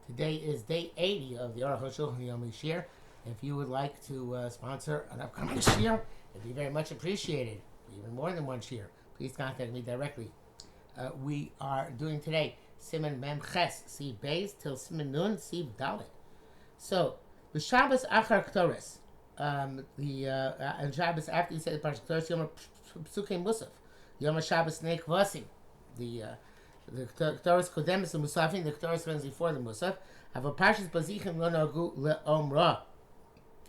Today is day 80 of the Arukh Hashulchan OC. If you would like to sponsor an upcoming shir, it'd be very much appreciated. Even more than one shir, please contact me directly. We are doing today Siman Mem Ches, Siv Beis, till Siman Nun, Siv Dalet. So, the Shabbos Achar Ktores, and Shabbos after you say the Parshat Ktores, Yom Psukim Musaf, Yom Shabbos Neik Vasim, the Ktores Kodemis and Musafin, the Ktores runs before the Musaf, have a Parshas Bazichin Lo Nagu Le'omra.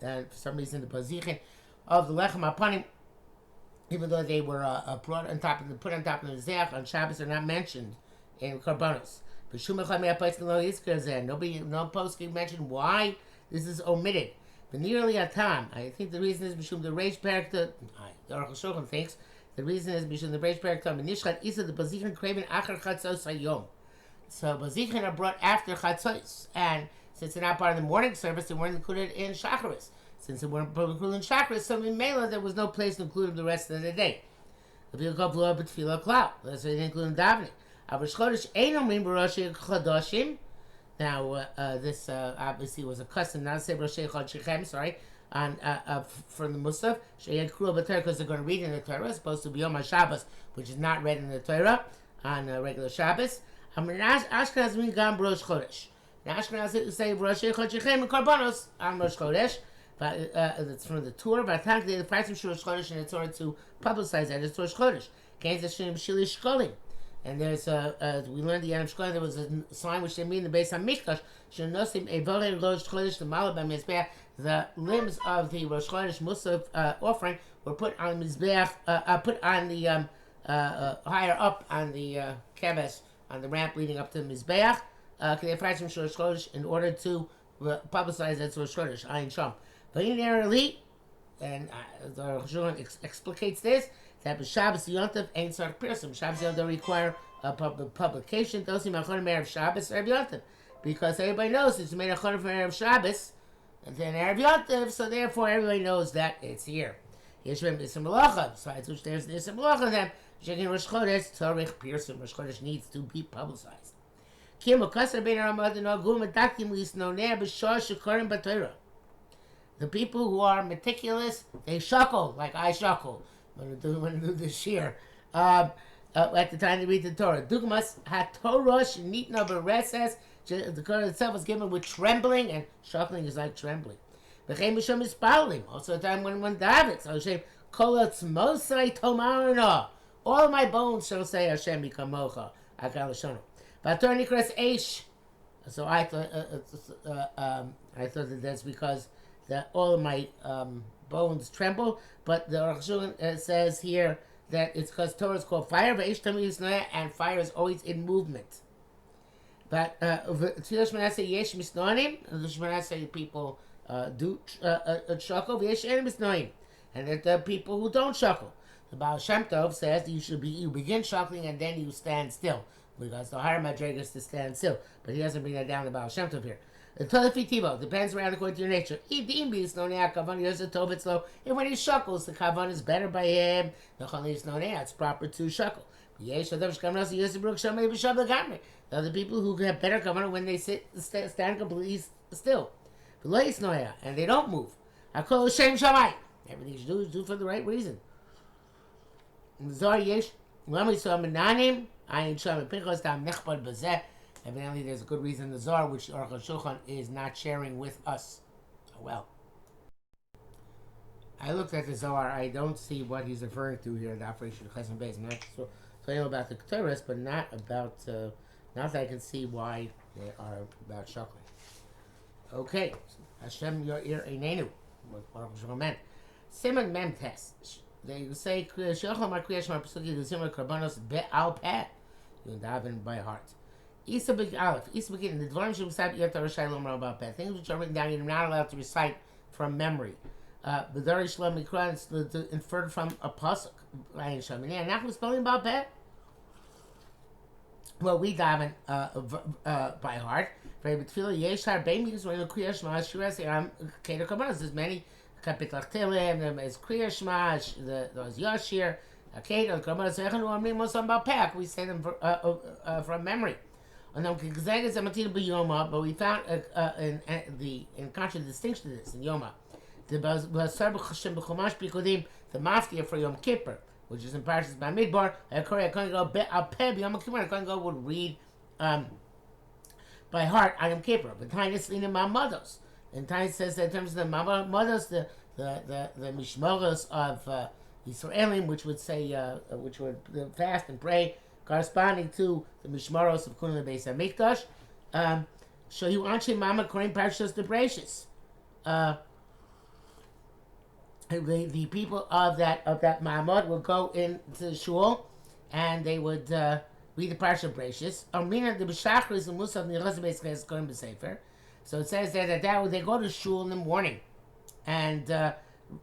And for some reason, the Bazichin of the Lechem Apanim, even though they were put on top of the Mizbeach on Shabbos, are not mentioned in Karbanos. No post can mention why this is omitted. But nearly a time, I think the reason is Mishum the Reish Parakta. The Arukh Hashulchan thinks the reason is Mishum the Reish Parakta. Nishchat Isa the Bazichin Kraven Achar Chatzos Hayom. So Bazichin are brought after Chatzos, and since they're not part of the morning service, they weren't included in Shacharis. Since they weren't included in Shacharis, so in Mela there was no place to include them the rest of the day. The people go blow up at Tefillah Cloud. That's why they didn't include in davening. Now, this obviously was a custom not to say Roshei Chod Shechem, sorry, on from the Musaf. Sheyad Kruah B'Torah, because they're going to read in the Torah, as opposed to B'Yom HaShabbos, which is not read in the Torah on regular Shabbos. Ashkenaz mean Gam Rosh Chodesh. Now, Ashkenaz say Roshei Chod Shechem and Karbanos on Rosh Chodesh. But it's from the Torah. But I think the price of Rosh Chodesh, and it's order to publicize that it's Rosh Chodesh. Kain Zashem Shili Shkolim. And there's we learned the end of Shkolim, there was a sign which they mean the base on Mikdash. Shenosim Evorei Rosh Chodesh the Malabah Mizbeach. The limbs of the Rosh Chodesh Musaf offering were put on Mizbeach, put on the higher up on the keves, on the ramp leading up to the Mizbeach. Rosh Chodesh in order to publicize that it's Rosh Chodesh. Ayin Sham. Ordinarily, and the Hashulchan explicates this, that Shabbos Yontav ain't Sark Pearson. Shabbos Yontav require a publication. Dosim Achonim Erev Shabbos Erev Yontav, because everybody knows it's made Achonim for Erev Shabbos and then Erev Yontav, so therefore everybody knows that it's here. Yeshvim Nissim Malacha, besides which there's Nissim Malacha, then Shekin Rosh Chodesh Tzarich Pearson. Rosh Chodesh needs to be publicized. Kim Okasar Ben Ramad and Agum Adakim Lisnoner B'Shor Shekorim B'Torah. The people who are meticulous, they shuckle like I shuckle when I do the shir. At the time they read the Torah. Dugmas hatorosh nitna bereses. The Torah itself is given with trembling, and shuckling is like trembling. V'chein b'shem is spouting. Also a time when one davits. Hashem kol atzmosai tomarna. All my bones shall say Hashem b'kamocha. Akal Hashem. V'ator nikras eish. So I thought that that's because that all of my bones tremble, but the Arukh Hashulchan says here that it's because Torah is called fire, and fire is always in movement. But Tfilah Shmoneh Esrei yesh misnonim, the Shmoneh Esrei people do chuckle, yesh en misnonim, and that the people who don't chuckle. The Baal Shem Tov says you begin chuckling and then you stand still, because the higher madriga is to stand still, but he doesn't bring that down the Baal Shem Tov here. The Tolefitivo depends around according to your nature. And when he shuckles, the kavan is better by him. It's proper to shuckle. The other people who have better kavan when they stand completely still. And they don't move. Everything you do is do for the right reason. Evidently, there's a good reason in the Zohar, which Arukh Hashulchan is not sharing with us. Oh, well. I looked at the Zohar. I don't see what he's referring to here, the operation of Chesed Beis. I'm not talking about the Ketores, but not about, not that I can see why they are about Shakli. Okay. Hashem your ear einenu, what Arukh Hashulchan meant. Siman Mem Tes. They say, Shulchan Mar Kriyash Mar Pesuki, the Siman Karbanos Be'al Peh. You daven by heart. Isa Big Aleph. Isa begin the Dvarim Shemsab Yat Rashai Lomar about Peh. Things which are written down, you're not allowed to recite from memory. B'dari Shalom Mikra, it's inferred from a pasuk. And now we're spelling about Peh. Well, we daven by heart. There's many Kapitel Tilim, there's Kriya Shema, there's Yashir, Akeda, Karbanos, we say them from memory. But we found in contradistinction to this in Yoma, the mafia for Yom Kippur, which is in Parashas Bamidbar. A Kohen Gadol would read by heart on Yom Kippur. But Tainis Lina Mamados, and Tainis says that in terms of the Mamados, the Mishmoros of Yisraelim, which would say which would fast and pray, corresponding to the Mishmoros of Kunan Beis Hamikdash. So you anshe Mama Korean Parashas the Bereshis. The people of that Ma'amad would go into the shul and they would read the Parsha of Bereshis. Amina the B'shachar is the Musaf Nirchas Beis Kohen B'Sefer. So it says there that they go to shul in the morning and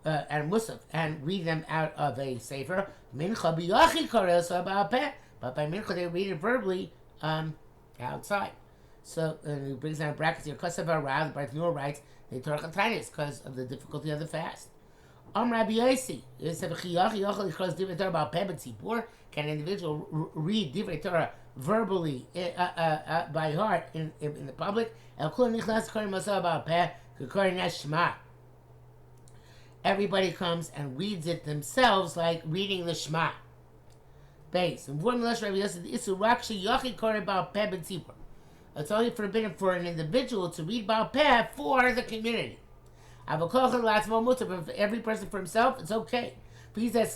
Musaf and read them out of a sefer. Mincha b'yachi korel so ba'al peh, but by mincha they read it verbally outside. So it brings down brackets here. Kasav Arad, the Bartanur writes, they Torah Chatainis because of the difficulty of the fast. Rabbi Yossi, can an individual read Divrei Torah verbally by heart in the public? Everybody comes and reads it themselves like reading the Shema. Base. It's only forbidden for an individual to read Baal Peh for the community. But every person for himself, it's okay. By us,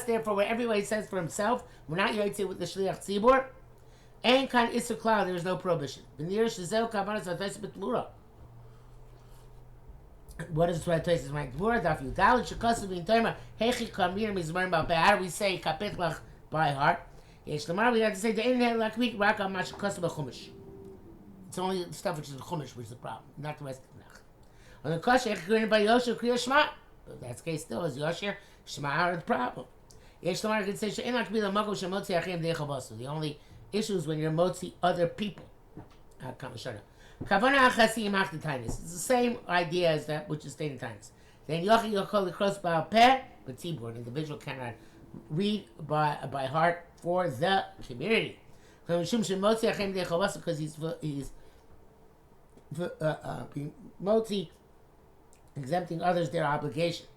therefore, where everybody says for himself, we're not yotzei with the Shliach Tzibur. And kind Isser Klal, there is no prohibition. What is what Tosis right? How do we say Kapitlach by heart? We have to say the it's only the stuff which is the Chumash which is the problem, not the rest of the Nach. On the Kasher, by Yosher, Kriya Shema. But that's the case still, is Yosher, Shema are the problem. The only issue is when you're motzi other people. It's the same idea as that which is stated in Tainis. Then Yochi Yokol Cross Baal Peh, but Tzibur, an individual cannot read by heart for the community. Because he's motzi, exempting others their obligation.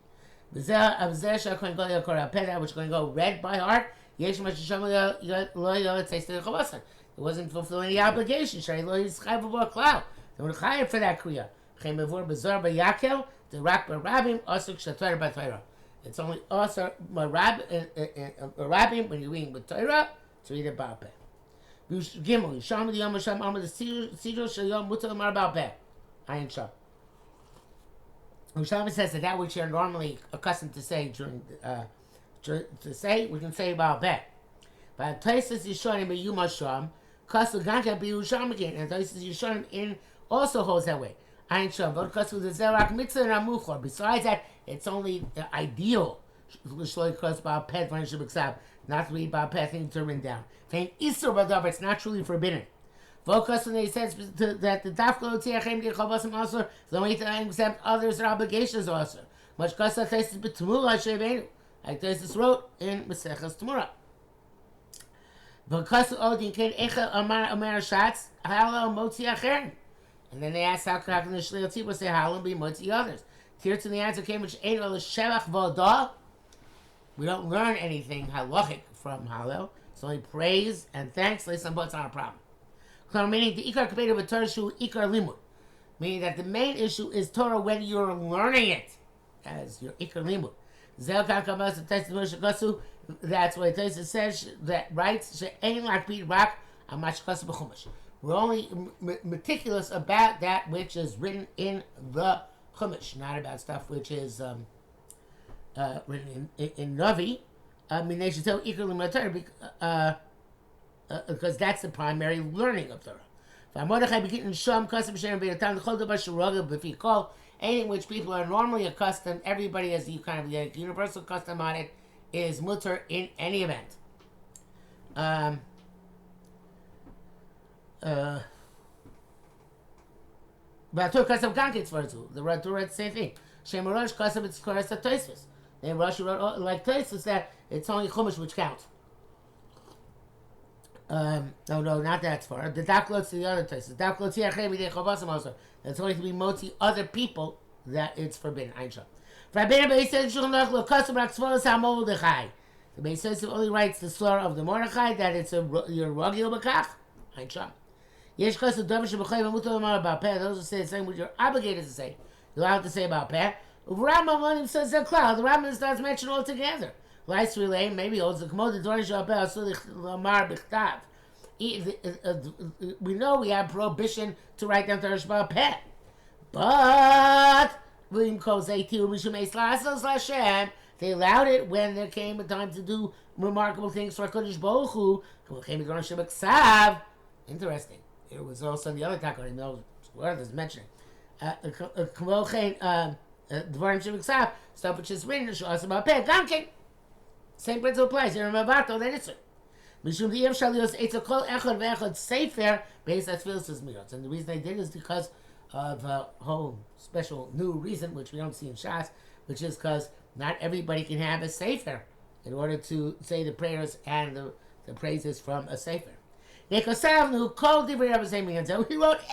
Which is going to go read by heart. It wasn't fulfilling the obligation. They were chayav for that kriya. It's only also rabbim when you're reading with Torah to read about Peh. Gimel, Yisham Yom Hashem Amar the Siddur Shayom Mutar Mar Baal Peh. Ayin Sham. Yisham says that which you're normally accustomed to say we can say about Peh. But Tosis Yishanim B'Yom Hashem, Kasu Ganka B'Yisham again, and Tosis Yishanim in also holds that way. Ayin Sham. But Kasu the Zerak Mitzvah and Amuchor. Besides that, it's only ideal. Not to read Baal Peh, things are written down. It's not truly forbidden. Focus when he says that the Dafka also the only thing accept others' their obligations also. Much Kasa Tesis B'Tmura Shevenu, like Tesis wrote in Maseches Tmura. Because Odin Ken Echa Amar Shatz Halal Motzi Achern, and then they asked how can the Shliach Tzibur say Halal be Motzi others? Here to the answer came which ain't all the Shevach Vodah. We don't learn anything halachic from Hallel. It's only praise and thanks. Listen, but it's not a problem. Meaning the ikar kabeda with Torah shu ikar limud. Meaning that the main issue is Torah when you're learning it as your ikar limud. That's what it says that writes we're only meticulous about that which is written in the Chumash, not about stuff which is written in Navi. Because that's the primary learning of Torah. If you call anything which people are normally accustomed, everybody has the kind of the universal custom on it, is mutter in any event. But Torah custom can't get for the Torah, the same thing. Shemarash custom it's Torah Tosfos. And Rashi wrote like Tosfos that it's only Chumash which counts. No, not that far. The Daklot's the other place. The Daklot's here, also. That's only to be moti other people that it's forbidden. Einsha. The Beis only writes the story of the Mordechai that it's a your rogil bakach. Einsha. Yesh kasu davar shebachayv mutar lamar about peh. Those who say the same what you're obligated to say. You're allowed to say about peh. Rambam says the cloud. The Rambam starts mentioning all together. Lights relay maybe holds the commode Doran Shabbat Sulich Lamar Bichtav. We know we have prohibition to write down Torah Shabbat Peh, but they allowed it when there came a time to do remarkable things for Kodesh Baruch Hu. Interesting. It was also the other takon. No word is mentioning. Dvarim Shebeksav stuff which is written Shabbat Peh. Gamkin. Same principle applies. You remember that it's Mishum Diyam Shalios Eitzakol Echad Ve'echad Sefer based on Tfilas Mirot. And the reason they did is because of a whole special new reason, which we don't see in Shas, which is because not everybody can have a Sefer in order to say the prayers and the praises from a Sefer. He wrote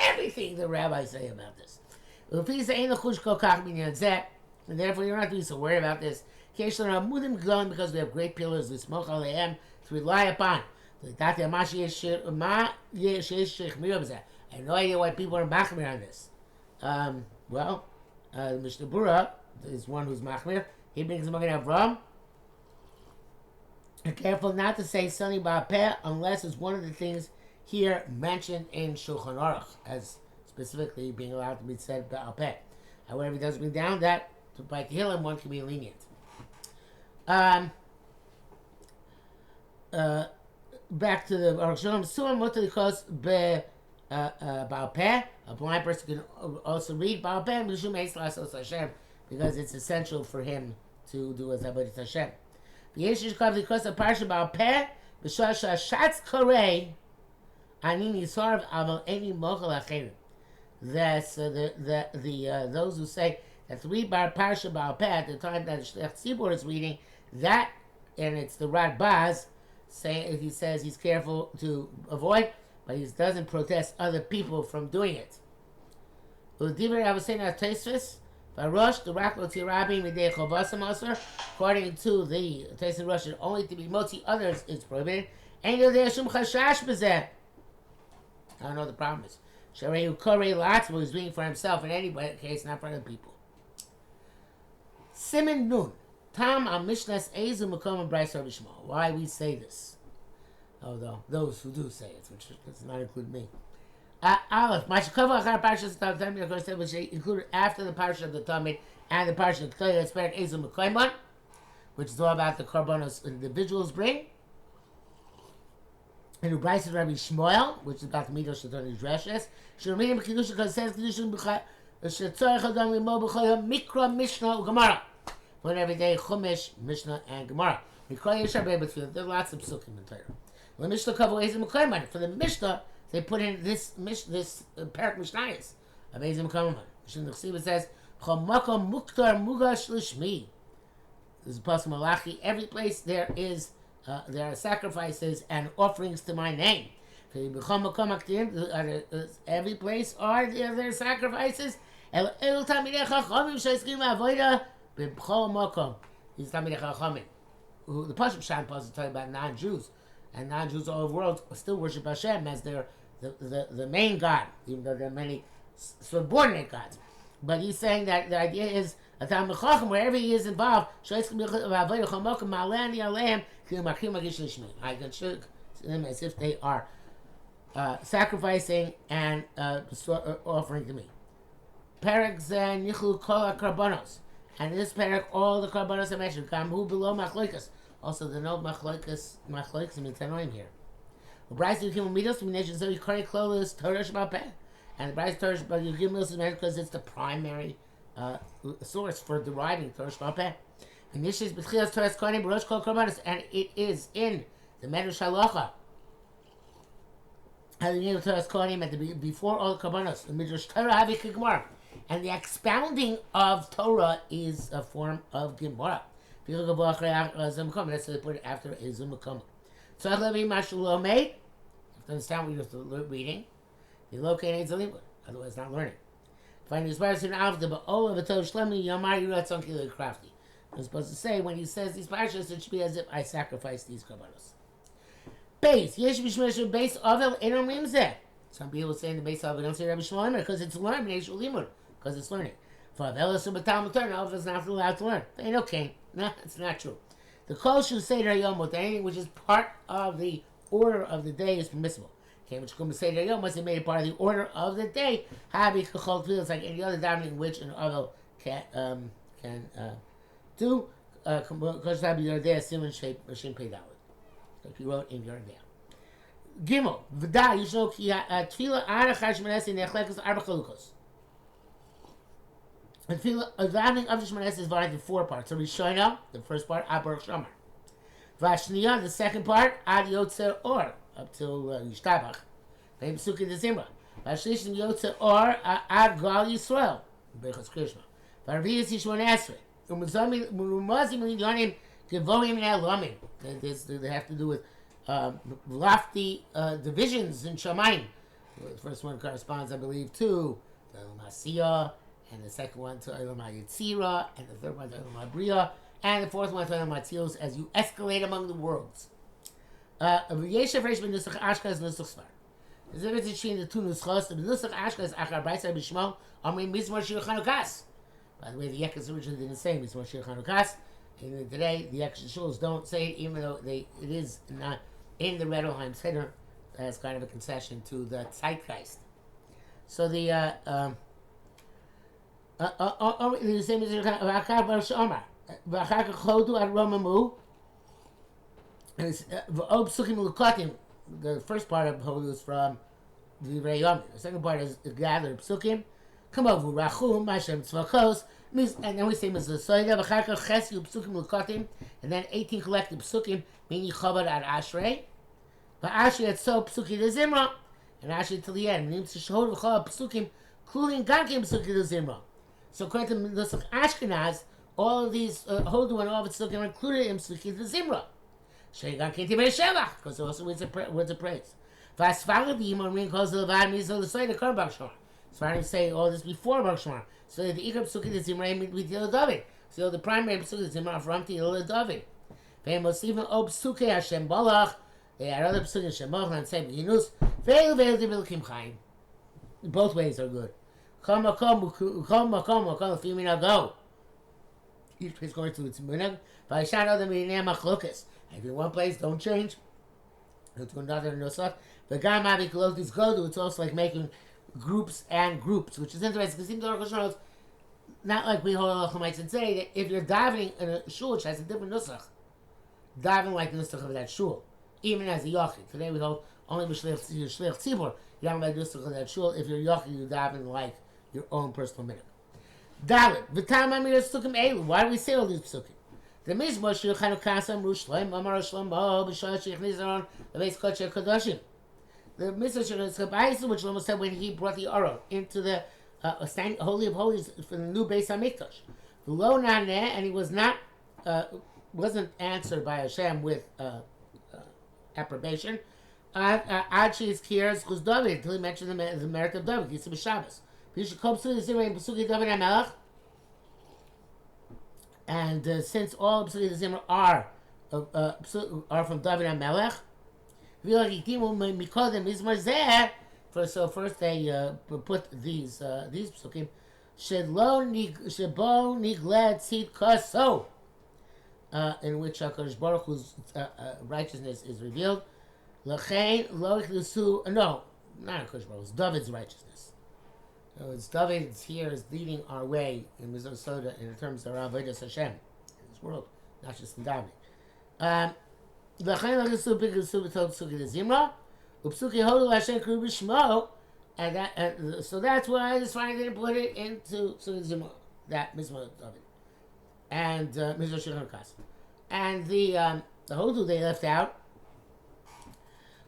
everything the rabbis say about this. And therefore, you're not doing so worried about this. Because we have great pillars to rely upon. I have no idea why people are machmir on this. Mishnah Bura is one who's machmir. He brings the Magen Avram. Be careful not to say something about peh unless it's one of the things here mentioned in Shulchan Aruch as specifically being allowed to be said about peh. However, it doesn't mean down that by Tehillim one can be lenient. Back to the Arukh Hashulchan Baal Peh. A blind person can also read Baal Peh because it's essential for him to do as Avodas Hashem. V'yeshish kav because of Parsha Baal Peh b'shah shashatz korei ani nisarv aval eni mochel acherim. That's those who say that to read Parsha Baal Peh at the time that the Shlech Tzibur is reading that, and it's the Radbaz saying he says he's careful to avoid, but he doesn't protest other people from doing it. According to the Taisvis Rosh, only to be moti others is prohibited. I don't know what the problem is. Sharehu Korei Latzmo is doing for himself in any case, not for other people. Siman Nun. Tam al Mishnah's Ezu Makom and Bryce Rabbi Shmuel. Why we say this? Although those who do say it, which does not include me. Aleph, Mashakova Achar Parshas Tamid, of course, which included after the Parsha of the Tamid and the Parsha of Ktoy, that's spared Ezu Makom, which is all about the korbanos individuals bring. And the Bryce Rabbi Shmuel, which is about the Midos Shadon Yisreshes. Shirminim Kedusha, because it says Kedusha Shetzorech Adam Limo B'Choyim Mikra Mishnah Gemara. For every day, Chumash, Mishnah, and Gemara. There are lots of psukim in Torah. For the Mishnah, they put in this parak Mishnayos of Ezim Kaman. Mishnah Chsiva says, Chomakom Muktar Mugash Lishmi. This is Pasuk Malachi. Every place there are sacrifices and offerings to my name. Every place are there sacrifices. The Pasuk Shan Pasuk talking about non-Jews, and non-Jews all over the world still worship Hashem as their the main God, even though there are many subordinate gods. But he's saying that the idea is a Talmid Chacham, wherever he is involved, I can show them as if they are sacrificing and offering to me. Perek Zen Nichlu Kol HaKarbanos. And in this parak, all the karbanos are mentioned. Kamhu below machloikas. Also, the no machloikas means tanoim here. The Bryce Yukim Midos nations so you carry clothes Torah Shabbat Peh. And the Bryce Torah Shabbat Yukim Midos is mentioned because it's the primary source for deriving Torah Shabbat Peh. And this is B'tchilas Torah Kohanim B'rosh Kol Karbanos, and it is in the Medrash Halacha. How the name of Torah Kohanim at the before all the karbanos. The Midrash Torah Havik Gemara. And the expounding of Torah is a form of Gemara. That's why they put it after Ezum Makom. So Levi Mashul Omeid, to understand what you're reading. The locate needs a limud, otherwise not learning. Finding his parasha in avda, but all of a tosh shlemi yamar yiratzon kilo crafty. I'm supposed to say when he says these parashas, it should be as if I sacrifice these korbanos. Base yesh b'shmesh base avel enom rimzeh. Some people say in the base avel don't say Rabbi Shmuel because it's learning yeshul limud because it's learning. For avel so batal mutar, avel is not allowed to learn. Ain't okay. No, it's not true. The kol should say to Yom with anything which is part of the order of the day is permissible. Okay, which comes say to Yom once they made it part of the order of the day. Habi kachol feels like any other davening which an avel can do. Because Rabbi Yerdeh Simon Shem Pei Dalet. Like he wrote in Yerdeh. Gimel v'da you should know ki tefillah Arukh Hashulchan OC nechlekes arba chalukos. The davening of the Shemona is divided into 4 parts. So Rishona, the first part, Baruch Shamar. Vashniya, the second part, Ad Yotzer Or, up till Yishtabach. Then Psuki de Zimra. Vashlish Yotzer Or, Ad Gal Yisrael. Berchos Krishma. Varviyas Yishmon Esrei. Umazim Milyonim Gevorim Elamim. They have to do with lofty divisions in Shamayim. The first one corresponds, I believe, to the Masiyah, and the second one to Elam HaYetzira, and the third one to Elam HaBriya, and the fourth one to Elam HaTzilus as you escalate among the worlds. Yeshev Reish ben Nusach Ashka is Nusach Svar. There's a difference between the 2 Nuschos. The Nusach Ashka is Achar Baisa B'Shmo, Amri Mizmor Shir Chanukas. By the way, the Yekas originally didn't say Mizmor Shir Chanukas. And today, the Yekas Shuls don't say it, even though it is not in the Red Oheim Seder as kind of a concession to the Zeitgeist. So the the same as Vakar Bar Shomar. Vakar Chodu at Romamu. And V'ob Sukim Lukotim. The first part of Hodu is from the Divrei Yom. The second part is gathered Psukim. Come over Rachum Mashem Tzvakos. And then we say Mizah Soida. Vakar Chesu Psukim Lukotim. And then 18 collected Psukim, meaning Chabad at Ashrei. But Ashrei at So Psuki de Zimra. And Ashrei till the end. Nim Shehod V'chol Psukim, including Gankim Psuki de Zimra. So according to Nusach Ashkenaz, all of these Hodu and all of its Psukim are included in Psuki de Zimra. Sheigan Kinti Be'Shevach, because also words of praise. Vasfaga the Yimon calls the Levad Mizah the Soida Kar Bar Shomar. Svarim say all this before Bar Shomar. So that the Ikar Psuki de Zimra with Yil David. So the primary Psuki de Zimra are from Yil David. Famous even Ob Psuki Hashem Balach. They are other Psuki Hashem Balach and say Beginus. Veil Devil Kim Chaim. Both ways are good. Come, if you mean I'll go. Each place going to its minhag. But I shout out the Minyan Machlokas. If you're in one place, don't change. Go to another Nusach. The Gam Avikolotis go to, it's also like making groups and groups, which is interesting because the Arukh Hashulchan, not like we hold Alachamites and say that if you're davening in a shul which has a different Nusach, davening like the Nusach of that shul, even as a Yachid. Today we hold only B'Shleich Tzibur. You don't like the Nusach of that shul. If you're Yachid, you daven like your own personal minhag. Dalet, v'tam amir psukim elu. Why do we say all these psukim? The Mizmor Shir Chanukas Amru Shloim Amar Shlomo B'Shal Sheichniz Aron Lebeis Kodesh Kodashim. The Mizmor Shir Chanukas, which Shlomo said when he brought the Aron into the Holy of Holies for the new Beis Hamikdash. Lo Naneh, and he was not wasn't answered by Hashem with approbation. Ad Sheis Kiras Chuz David until he mentioned the merit of David. He said B'Shabbos. And since all Psuki Zimra are from David and Melech, so first they put these Psukim, Shebo Nigled Tzid Kaso, in which HaKadosh Baruch Hu's righteousness is revealed. L'chein Lo Ichlusu, no, not HaKadosh Baruch Hu's, David's righteousness. So it's David here is leading our way in Minnesota in terms of our Avodas Hashem in this world, not just in davening. And so that's why I just finally didn't put it into Psuki Zimra, that Mizmor of David, and Mizmor Shir Chanukas, and the Hodu they left out.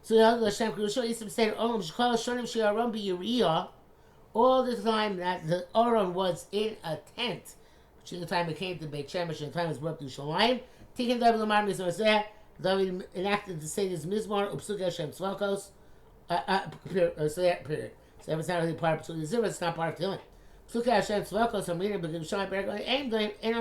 So Hashem Kedusha Yisrael said, "Olam Shekol Shonim She'aron B'Yiriyah." All the time that the Aron was in a tent, which is the time it came to Beit Shemesh, and the time it was brought to Shalayim, Tikkun David Lamar Mizmor Zeh, David enacted to say this Mizmor, Upsuke Hashem Tzvakos, Period. So if it's not really part of Psuki Zimra, it's not part of Tehillim. Psuki Hashem Tzvakos, I'm reading, but Shai Berg, Aim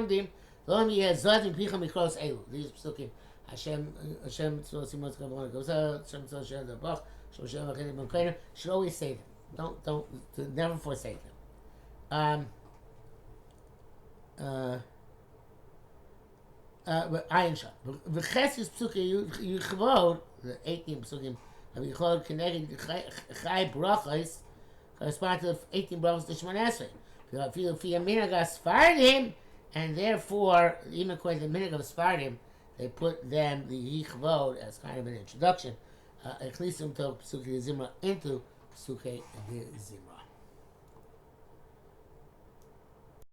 Dim, Lom Yeh Zadim Picham Mikros Elu. These Psukim. Hashem Tzvakos Simos Kavon Goza, Hashem Tzvakos Shem Zabach, Shem Achenim B'Mkainer. Should always say them. Don't, never forsake them. Ayin Shah. V'chesis Psuki Yichvod, the 18 Psukim, Yichvod Keneged Chai Brachos, correspond to 18 brachos to Shemon Esrei. And therefore, even according to the minhag of Sfardim, they put them, the Yichvod, as kind of an introduction, Echnisum to Psuke Zimra into Psuke Zimra.